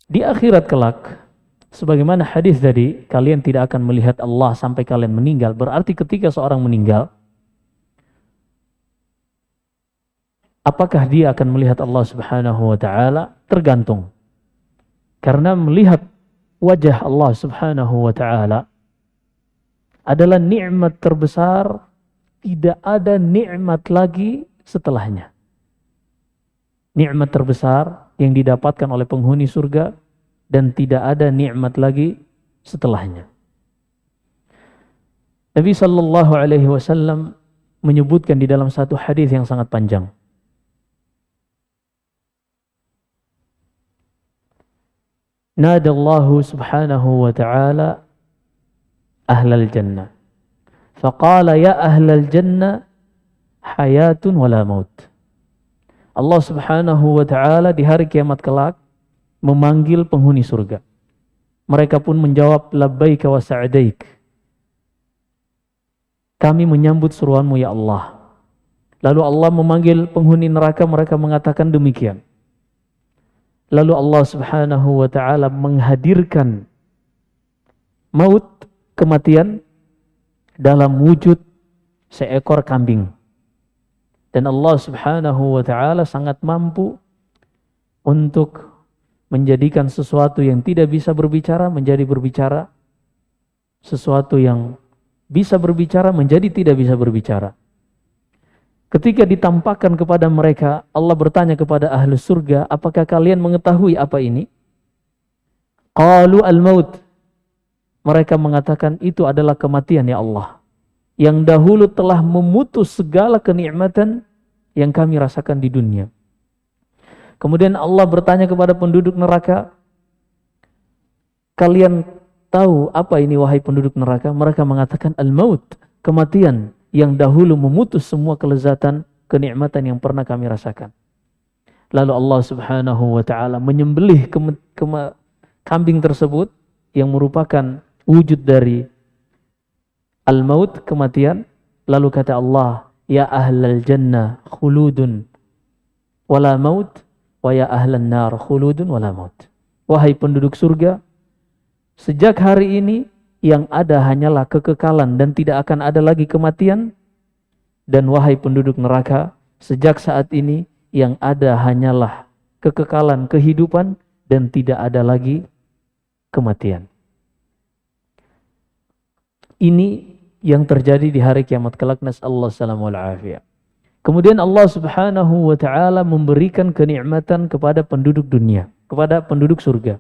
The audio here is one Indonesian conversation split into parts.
Di akhirat kelak, sebagaimana hadis tadi, kalian tidak akan melihat Allah sampai kalian meninggal. Berarti ketika seorang meninggal, apakah dia akan melihat Allah Subhanahu wa taala? Tergantung. Karena melihat wajah Allah Subhanahu wa taala adalah nikmat terbesar, tidak ada nikmat lagi setelahnya. Nikmat terbesar yang didapatkan oleh penghuni surga dan tidak ada nikmat lagi setelahnya. Nabi sallallahu alaihi wasallam menyebutkan di dalam satu hadis yang sangat panjang. Nadallahu subhanahu wa ta'ala ahlal jannah. Faqala ya ahlal jannah hayatun wala maut. Allah subhanahu wa ta'ala di hari kiamat kelak memanggil penghuni surga. Mereka pun menjawab labbaika wa sa'daik. Kami menyambut seruanmu ya Allah. Lalu Allah memanggil penghuni neraka, mereka mengatakan demikian. Lalu Allah subhanahu wa ta'ala menghadirkan maut, kematian, dalam wujud seekor kambing. Dan Allah subhanahu wa ta'ala sangat mampu untuk menjadikan sesuatu yang tidak bisa berbicara menjadi berbicara. Sesuatu yang bisa berbicara menjadi tidak bisa berbicara. Ketika ditampakkan kepada mereka, Allah bertanya kepada ahli surga, apakah kalian mengetahui apa ini? Qalu al-maut. Mereka mengatakan itu adalah kematian ya Allah. Yang dahulu telah memutus segala kenikmatan yang kami rasakan di dunia. Kemudian Allah bertanya kepada penduduk neraka, kalian tahu apa ini wahai penduduk neraka? Mereka mengatakan al-maut, kematian yang dahulu memutus semua kelezatan, kenikmatan yang pernah kami rasakan. Lalu Allah subhanahu wa ta'ala menyembelih kambing tersebut yang merupakan wujud dari al-maut, kematian. Lalu kata Allah, ya ahlal jannah khuludun wala maut, wa ya ahlan nar khuludun wala maut. Wahai penduduk surga, sejak hari ini yang ada hanyalah kekekalan dan tidak akan ada lagi kematian. Dan wahai penduduk neraka, sejak saat ini yang ada hanyalah kekekalan kehidupan dan tidak ada lagi kematian. Ini yang terjadi di hari kiamat kelak, nasallahu salamu wal afiyah. Kemudian Allah subhanahu wa ta'ala memberikan kenikmatan kepada penduduk dunia, kepada penduduk surga.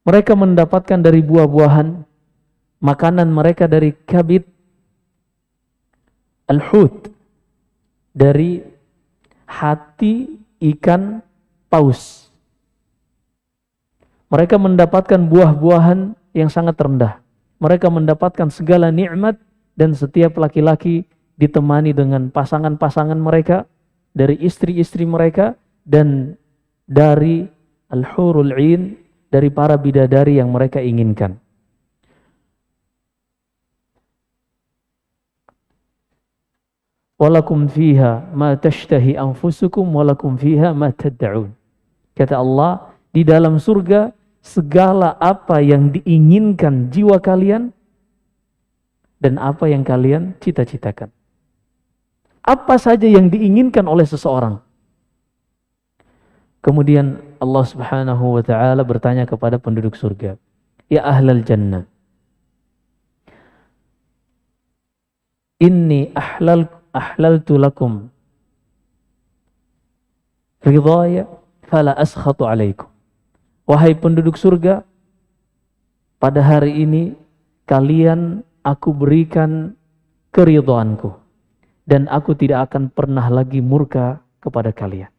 Mereka mendapatkan dari buah-buahan, makanan mereka dari kabid, al-hut, dari hati ikan paus. Mereka mendapatkan buah-buahan yang sangat rendah. Mereka mendapatkan segala nikmat dan setiap laki-laki ditemani dengan pasangan-pasangan mereka, dari istri-istri mereka dan dari al-hurul 'ain, dari para bidadari yang mereka inginkan. Walakum fiha ma tashtahi anfusukum walakum fiha ma tad'un. Kata Allah, di dalam surga segala apa yang diinginkan jiwa kalian dan apa yang kalian cita-citakan. Apa saja yang diinginkan oleh seseorang. Kemudian Allah subhanahu wa ta'ala bertanya kepada penduduk surga, ya ahlal jannah, inni ahlaltu lakum ridhaya fala askhatu alaikum. Wahai penduduk surga, pada hari ini kalian aku berikan keridhaanku dan aku tidak akan pernah lagi murka kepada kalian.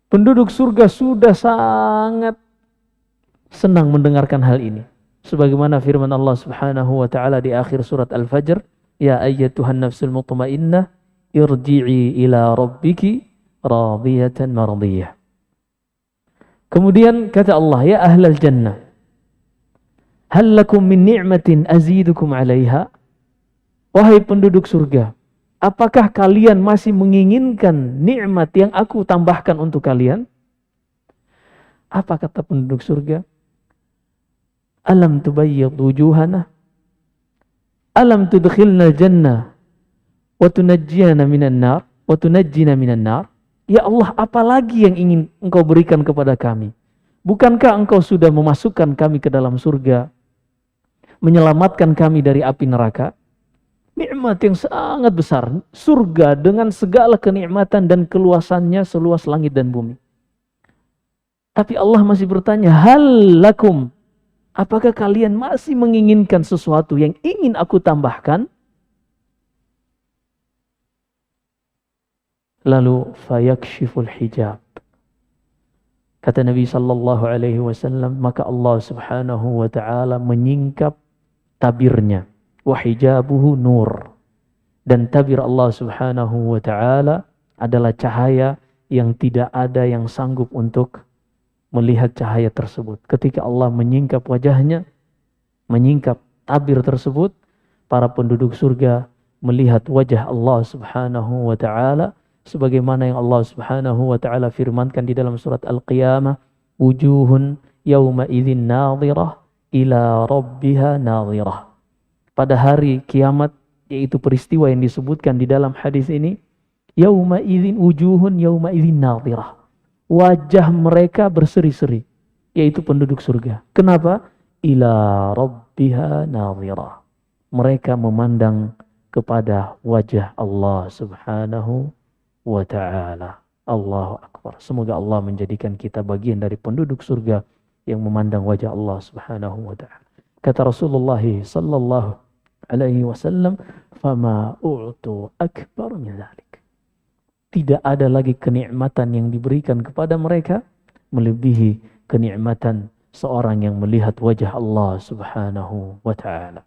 Penduduk surga sudah sangat senang mendengarkan hal ini. Sebagaimana firman Allah subhanahu wa ta'ala di akhir surat Al-Fajr, ya ayyatuhan nafsul mutmainnah irji'i ila rabbiki radiyatan mardiyah. Kemudian kata Allah, ya ahlal jannah, hal lakum min ni'matin azidukum alaiha. Wahai penduduk surga, apakah kalian masih menginginkan nikmat yang aku tambahkan untuk kalian? Apa kata penduduk surga? Alam tubayyid wujuhana? Alam tudkhilna jannah wa tunajjina minan nar? Wa tunajjina minan nar? Ya Allah, apa lagi yang ingin engkau berikan kepada kami? Bukankah engkau sudah memasukkan kami ke dalam surga, menyelamatkan kami dari api neraka? Nikmat yang sangat besar. Surga dengan segala kenikmatan dan keluasannya seluas langit dan bumi. Tapi Allah masih bertanya, hal lakum, apakah kalian masih menginginkan sesuatu yang ingin aku tambahkan? Lalu fayakshiful hijab. Kata Nabi sallallahu alaihi wasallam, maka Allah Subhanahu wa taala menyingkap tabirnya. Wa hijabuhu nur. Dan tabir Allah Subhanahu wa taala adalah cahaya yang tidak ada yang sanggup untuk melihat cahaya tersebut. Ketika Allah menyingkap wajahnya, menyingkap tabir tersebut, para penduduk surga melihat wajah Allah Subhanahu wa taala sebagaimana yang Allah Subhanahu wa taala firmankan di dalam surat Al-Qiyamah, wujuhun yauma idzin nadhirah ila rabbiha nadhirah. Pada hari kiamat, yaitu peristiwa yang disebutkan di dalam hadis ini, yauma idzin wujuhun yauma idzin nadhirah. Wajah mereka berseri-seri, yaitu penduduk surga. Kenapa? Ila rabbiha nadhirah. Mereka memandang kepada wajah Allah Subhanahu wa ta'ala. Allahu Akbar. Semoga Allah menjadikan kita bagian dari penduduk surga yang memandang wajah Allah Subhanahu wa ta'ala. Kata Rasulullah sallallahu alaihi wasallam, "Fama u'tu akbar min dzalik." Tidak ada lagi kenikmatan yang diberikan kepada mereka melebihi kenikmatan seorang yang melihat wajah Allah Subhanahu wa ta'ala.